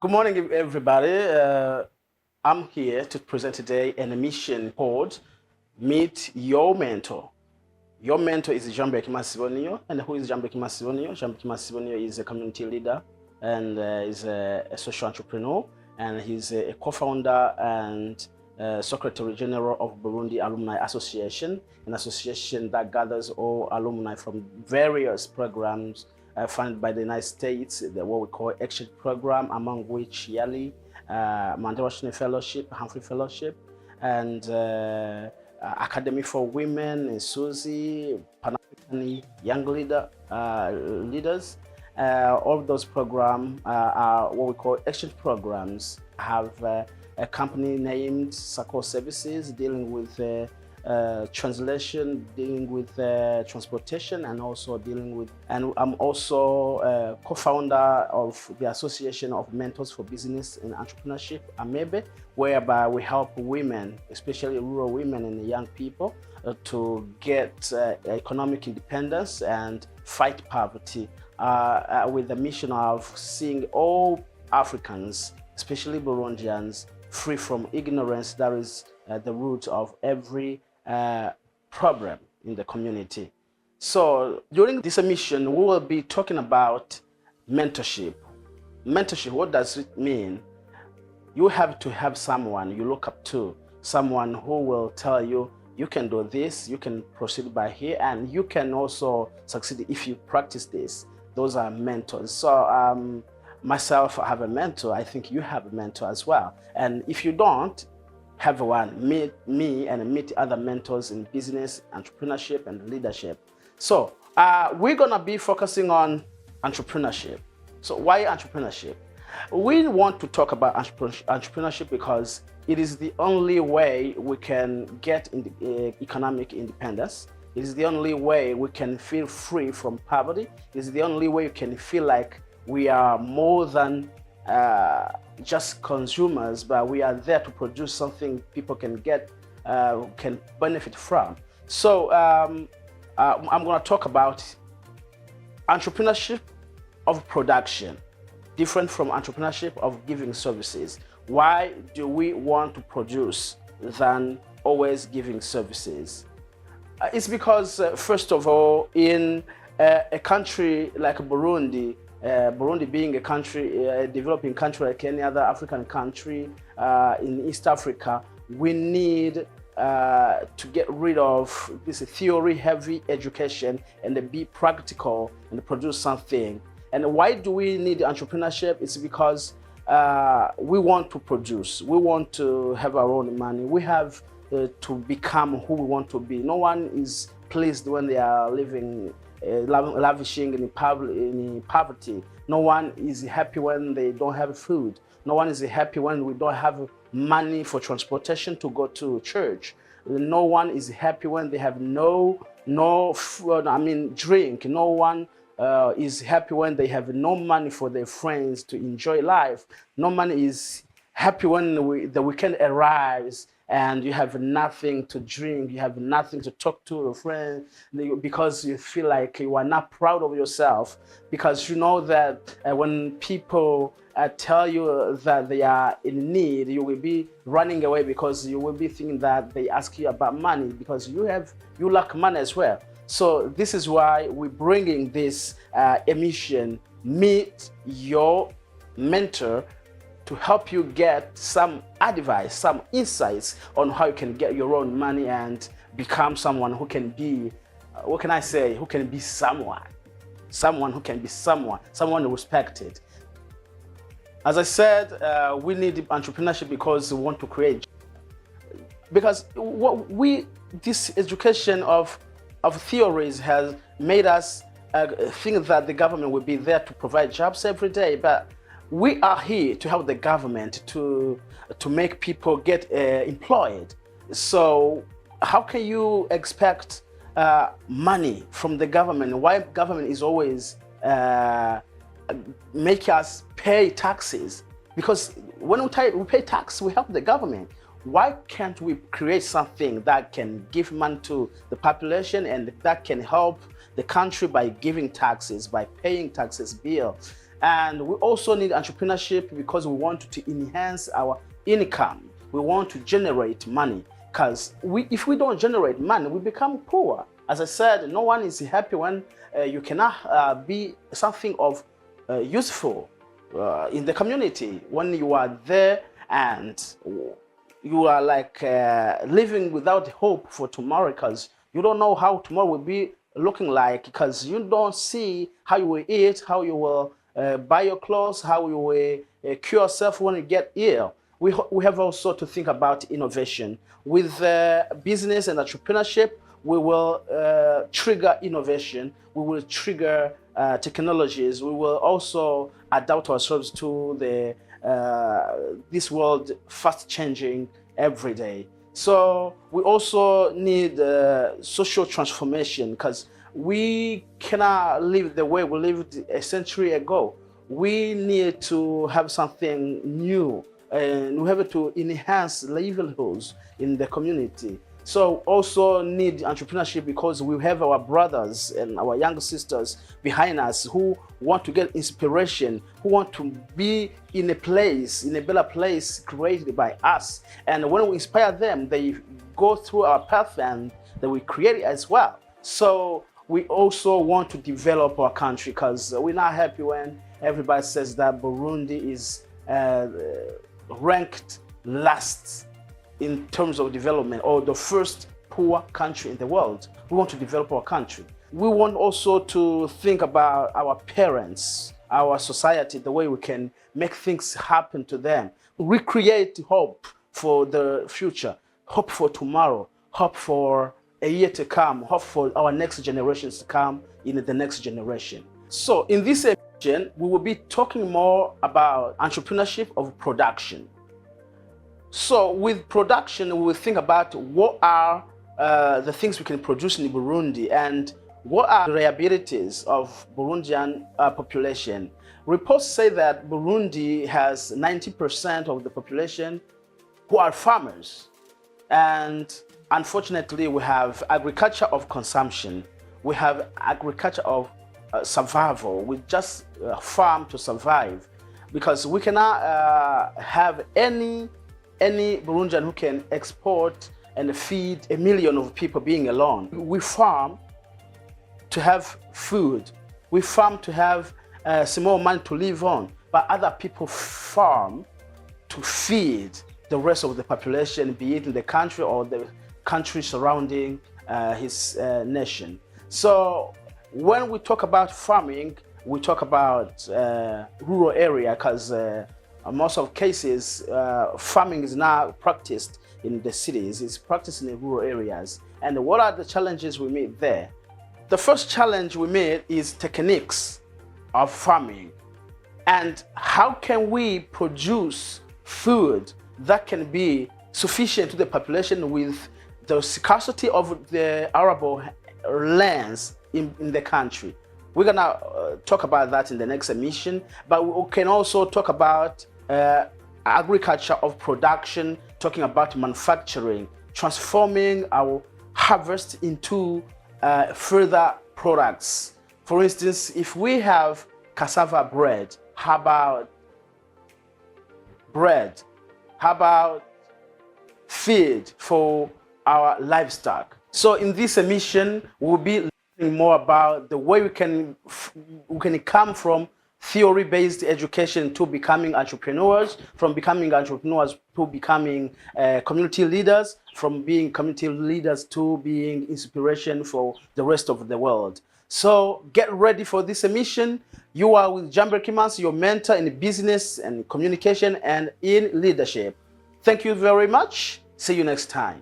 Good morning, everybody. I'm here to present today an emission called Meet Your Mentor. Your mentor is Jambe Kimasibonio. And who is Jambe Kimasibonio? Jambe Kimasibonio is a community leader and is a social entrepreneur. And he's a co-founder and Secretary General of Burundi Alumni Association, an association that gathers all alumni from various programs funded by the United States, what we call exchange program, among which Yali, Mandela Fellowship, Hamwe Fellowship, and Academy for Women, and Susie, Pan-African Young Leaders. All of those programs are what we call exchange programs. I have a company named Sako Services dealing with translation, dealing with transportation, and also dealing with, and I'm also a co-founder of the Association of Mentors for Business and Entrepreneurship, AMEBE, whereby we help women, especially rural women and young people, to get economic independence and fight poverty with the mission of seeing all Africans, especially Burundians, free from ignorance. That is the root of every problem in the community. So during this emission, we will be talking about mentorship. Mentorship, what does it mean? You have to have someone you look up to, someone who will tell you, you can do this, you can proceed by here, and you can also succeed if you practice this. Those are mentors. So myself, I have a mentor. I think you have a mentor as well. And if you don't have one, meet me and meet other mentors in business, entrepreneurship, and leadership. So we're gonna be focusing on entrepreneurship. So why entrepreneurship? We want to talk about entrepreneurship because it is the only way we can get economic independence. It is the only way we can feel free from poverty. It is the only way you can feel like we are more than just consumers, but we are there to produce something people can get, can benefit from. So I'm going to talk about entrepreneurship of production, different from entrepreneurship of giving services. Why do we want to produce than always giving services? It's because, first of all, in a country like Burundi, Burundi being a country, a developing country like any other African country in East Africa, we need to get rid of this theory-heavy education and be practical and produce something. And why do we need entrepreneurship? It's because we want to produce. We want to have our own money. We have to become who we want to be. No one is pleased when they are living lavishing in poverty. No one is happy when they don't have food. No one is happy when we don't have money for transportation to go to church. No one is happy when they have no food, drink. No one is happy when they have no money for their friends to enjoy life. No one is happy when the weekend arrives and you have nothing to drink, you have nothing to talk to your friend, because you feel like you are not proud of yourself, because you know that when people tell you that they are in need, you will be running away because you will be thinking that they ask you about money because you lack money as well. So this is why we're bringing this emission, Meet Your Mentor, to help you get some advice, some insights on how you can get your own money and become someone who can be, what can I say, who can be someone who can be someone respected. As I said, we need entrepreneurship because we want to create. Because this education of theories has made us think that the government will be there to provide jobs every day, but we are here to help the government to make people get employed. So how can you expect money from the government? Why government is always make us pay taxes? Because when we pay tax, we help the government. Why can't we create something that can give money to the population and that can help the country by giving taxes, by paying taxes bill? And we also need entrepreneurship because we want to enhance our income. We want to generate money, because if we don't generate money, we become poor. As I said, no one is happy when you cannot be something of useful in the community, when you are there and you are like living without hope for tomorrow, because you don't know how tomorrow will be looking like, because you don't see how you will eat, how you will buy your clothes, how you will cure yourself when you get ill. We have also to think about innovation. With business and entrepreneurship, we will trigger innovation, we will trigger technologies, we will also adapt ourselves to the this world fast changing every day. So we also need social transformation, because we cannot live the way we lived a century ago. We need to have something new, and we have to enhance livelihoods in the community. So also need entrepreneurship, because we have our brothers and our young sisters behind us who want to get inspiration, who want to be in a place, in a better place created by us. And when we inspire them, they go through our path and that we create it as well. So we also want to develop our country, because we're not happy when everybody says that Burundi is ranked last in terms of development, or the first poor country in the world. We want to develop our country. We want also to think about our parents, our society, the way we can make things happen to them. Recreate hope for the future, hope for tomorrow, hope for a year to come, hope for our next generations to come in the next generation. So in this emission, we will be talking more about entrepreneurship of production. So with production, we will think about what are the things we can produce in Burundi, and what are the liabilities of Burundian population. Reports say that Burundi has 90% of the population who are farmers. And unfortunately, we have agriculture of consumption. We have agriculture of survival. We just farm to survive, because we cannot have any Burundian who can export and feed 1 million of people being alone. We farm to have food. We farm to have small money to live on, but other people farm to feed the rest of the population, be it in the country or the country surrounding his nation. So when we talk about farming, we talk about rural area, because most of cases, farming is not practiced in the cities, it's practiced in the rural areas. And what are the challenges we meet there? The first challenge we meet is techniques of farming. And how can we produce food that can be sufficient to the population with the scarcity of the arable lands in the country? We're gonna talk about that in the next emission, but we can also talk about agriculture of production, talking about manufacturing, transforming our harvest into further products. For instance, if we have cassava bread, how about bread? How about feed for our livestock? So in this emission, we'll be learning more about the way we can come from theory-based education to becoming entrepreneurs, from becoming entrepreneurs to becoming community leaders, from being community leaders to being inspiration for the rest of the world. So get ready for this emission. You are with Jambe Kimans, your mentor in business and communication and in leadership. Thank you very much. See you next time.